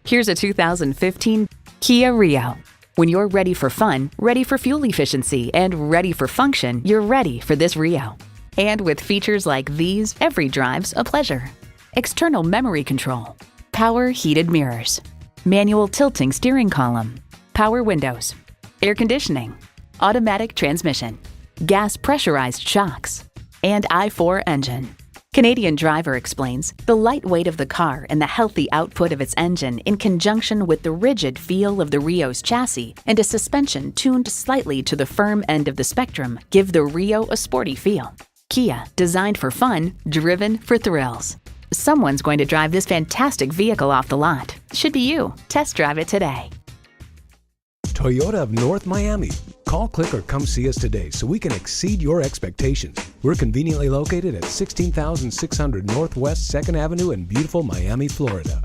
Here's a 2015 Kia Rio. When you're ready for fun, ready for fuel efficiency, and ready for function, you're ready for this Rio. And with features like these, every drive's a pleasure. External memory control, power heated mirrors, manual tilting steering column, power windows, air conditioning, automatic transmission, gas pressurized shocks, and I4 engine. Canadian Driver explains the lightweight of the car and the healthy output of its engine in conjunction with the rigid feel of the Rio's chassis and a suspension tuned slightly to the firm end of the spectrum give the Rio a sporty feel. Kia, designed for fun, driven for thrills. Someone's going to drive this fantastic vehicle off the lot. Should be you. Test drive it today. Toyota of North Miami. Call, click, or come see us today so we can exceed your expectations. We're conveniently located at 16,600 Northwest 2nd Avenue in beautiful Miami, Florida.